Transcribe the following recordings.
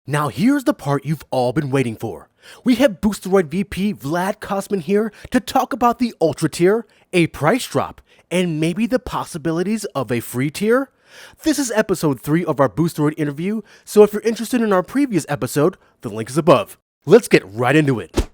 Now here's the part you've all been waiting for. We have Boosteroid VP Vlad Kosmin here to talk about the Ultra tier, a price drop, and maybe the possibilities of a free tier. This is episode 3 of our Boosteroid interview, so if you're interested in our previous episode, the link is above. Let's get right into it.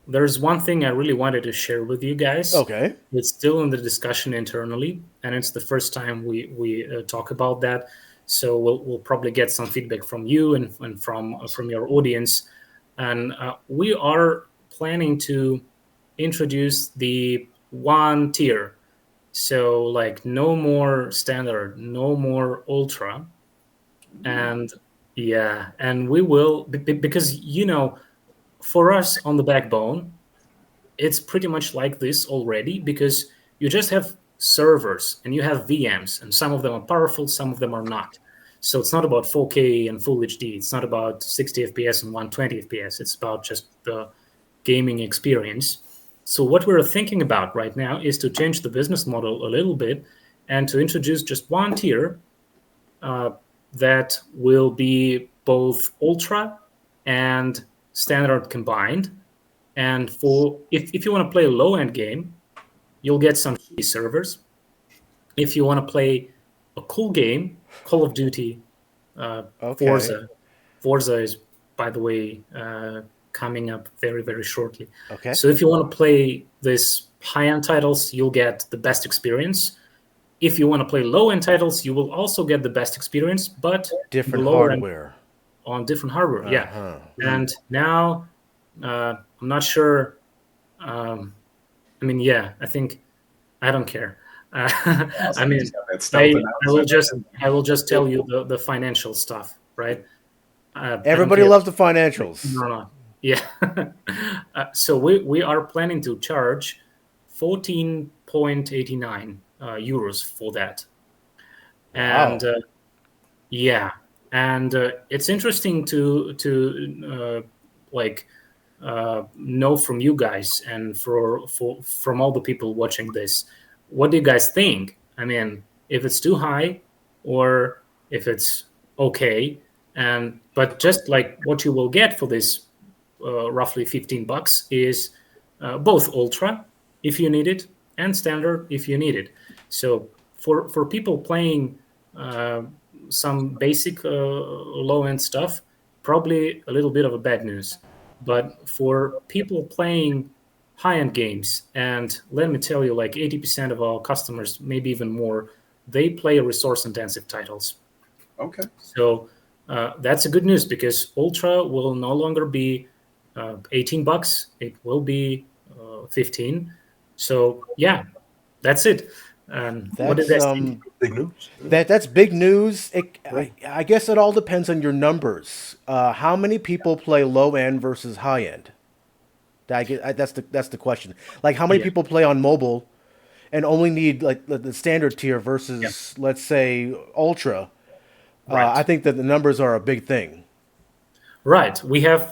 There's one thing I really wanted to share with you guys. Okay. It's still in the discussion internally, and it's the first time we talk about that. So we'll probably get some feedback from you and from your audience. And we are planning to introduce the one tier. So like no more standard, no more ultra, and yeah, and we will because for us on the backbone, it's pretty much like this already because you just have servers and you have VMs, and some of them are powerful, some of them are not. So it's not about 4K and full HD. It's not about 60 FPS and 120 FPS. It's about just the gaming experience. So what we're thinking about right now is to change the business model a little bit and to introduce just one tier that will be both ultra and standard combined. And for if you want to play a low-end game, you'll get some shitty servers. If you want to play a cool game, Call of Duty, Okay. Forza is, by the way, coming up very, very shortly. Okay. So if you want to play this high-end titles, you'll get the best experience. If you want to play low-end titles, you will also get the best experience, but Different the lower end hardware. on different hardware. Yeah. Uh-huh. And now I'm not sure. I mean, yeah, I think I don't care. I mean, I will just tell you the financial stuff, right? I don't Everybody care. loves the financials. No. Yeah. So we are planning to charge 14.89 euros for that. Wow. And yeah, and it's interesting to like know from you guys and from all the people watching this, what do you guys think? I mean, if it's too high or if it's okay, and but just like what you will get for this roughly $15 is both ultra if you need it and standard if you need it. So for people playing some basic low end stuff, probably a little bit of a bad news. But for people playing high end games, and let me tell you, like 80% of our customers, maybe even more, they play resource intensive titles. Okay. So that's a good news because Ultra will no longer be $18. It will be 15. So yeah, that's it. What do you That's guys think? Big news. that's big news. I guess it all depends on your numbers. How many people play low end versus high end? That's the question. Like how many Yeah, people play on mobile and only need like the standard tier yeah, versus let's say ultra? I right. think that the numbers are a big thing. Right. We have,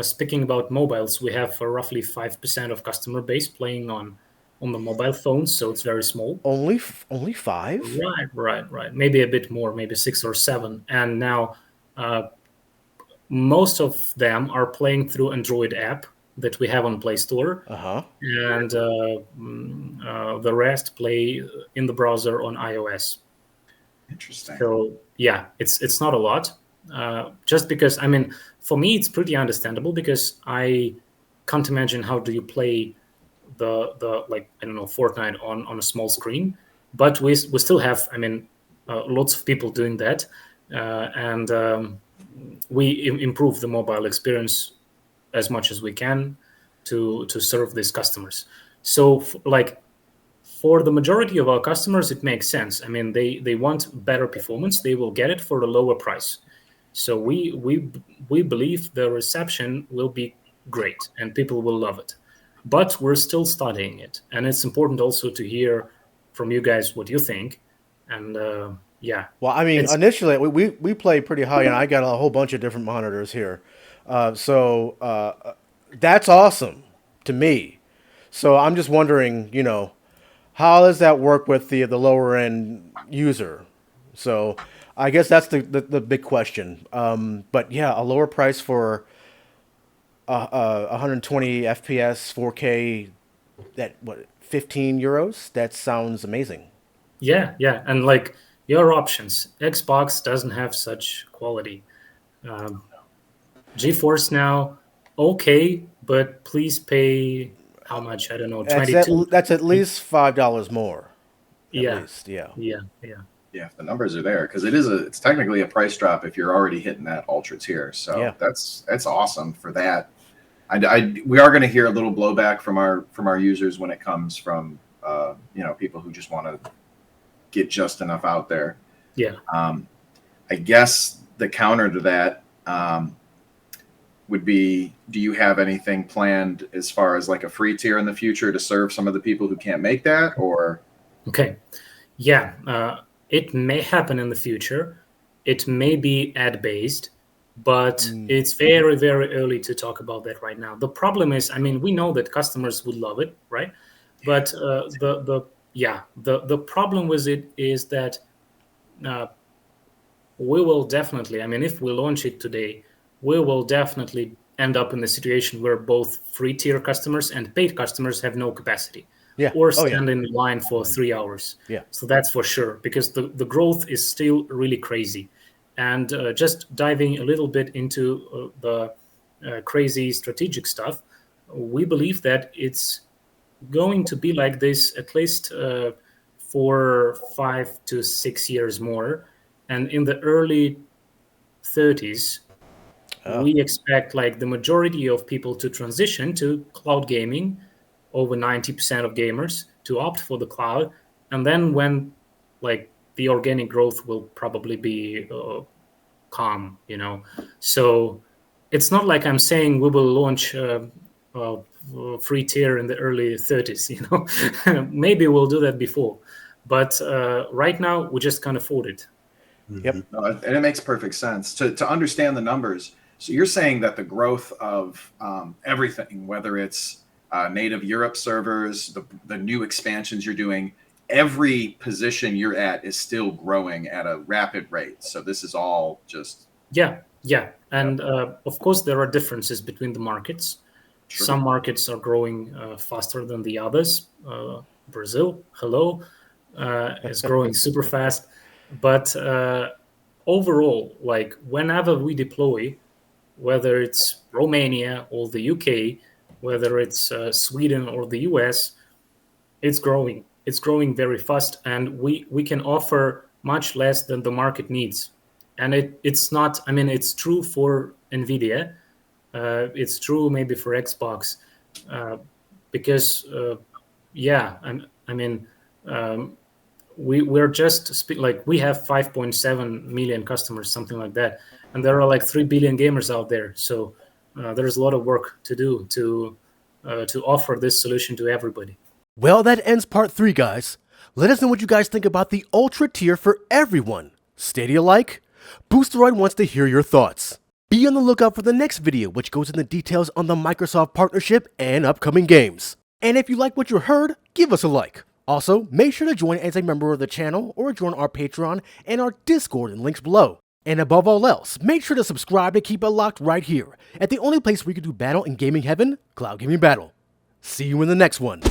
speaking about mobiles, we have roughly 5% of customer base playing on the mobile phones, so it's very small. Only five? Right. Maybe a bit more, maybe 6 or 7. And now uh, most of them are playing through Android app that we have on Play Store, Uh huh. and the rest play in the browser on iOS. Interesting. So yeah, it's not a lot. Just because I mean, for me, it's pretty understandable because I can't imagine how do you play the like I don't know Fortnite on a small screen. But we still have I mean lots of people doing that, and we improve the mobile experience as much as we can to serve these customers. So like for the majority of our customers, it makes sense. I mean, they want better performance. They will get it for a lower price. So we believe the reception will be great and people will love it. But we're still studying it, and it's important also to hear from you guys what you think. And yeah, Well, I mean, it's initially we play pretty high, and I got a whole bunch of different monitors here, so that's awesome to me. So I'm just wondering, how does that work with the lower end user? So I guess that's the big question. But yeah, a lower price for 120 FPS, 4K, that what, 15 euros? That sounds amazing. Yeah, yeah, and like your options, Xbox doesn't have such quality. Um, GeForce now, okay, but please pay how much? I don't know, That's 22. that's at least $5 more, at Yeah, least. Yeah. yeah, yeah, Yeah, if the numbers are there, because it's technically a price drop if you're already hitting that ultra tier. So Yeah. that's awesome for that. We are going to hear a little blowback from our users when it comes from people who just want to get just enough out there. yeah. I guess the counter to that would be: do you have anything planned as far as like a free tier in the future to serve some of the people who can't make that? Or Okay, yeah. It may happen in the future. It may be ad based, but it's very, very early to talk about that right now. The problem is, I mean, we know that customers would love it, right? But the problem with it is that we will definitely, I mean, if we launch it today, we will definitely end up in the situation where both free tier customers and paid customers have no capacity. Yeah. Or Oh, yeah. stand in line for 3 hours. Yeah. So that's for sure, because the growth is still really crazy. And just diving a little bit into the crazy strategic stuff, we believe that it's going to be like this at least for 5 to 6 years more. And in the early 30s, we expect like the majority of people to transition to cloud gaming, over 90% of gamers to opt for the cloud. And then when like the organic growth will probably be calm, So it's not like I'm saying we will launch free tier in the early 30s, Maybe we'll do that before. But right now, we just can't afford it. Yep. No, and it makes perfect sense to understand the numbers. So you're saying that the growth of everything, whether it's native Europe servers, the new expansions you're doing, every position you're at is still growing at a rapid rate. So this is all just yeah. And of course, there are differences between the markets. Sure. Some markets are growing faster than the others. Brazil, hello, is growing super fast. But overall, like whenever we deploy, whether it's Romania or the UK, whether it's Sweden or the US, it's growing. It's growing very fast, and we can offer much less than the market needs. And it's not, I mean, it's true for NVIDIA. It's true maybe for Xbox, because, we're just like we have 5.7 million customers, something like that, and there are like 3 billion gamers out there. So there's a lot of work to do to offer this solution to everybody. Well, that ends part 3, guys. Let us know what you guys think about the Ultra tier for everyone. Stadia-like? Boosteroid wants to hear your thoughts. Be on the lookout for the next video, which goes into details on the Microsoft partnership and upcoming games. And if you like what you heard, give us a like. Also, make sure to join as a member of the channel or join our Patreon and our Discord in links below. And above all else, make sure to subscribe to keep it locked right here at the only place where you can do battle in gaming heaven, Cloud Gaming Battle. See you in the next one.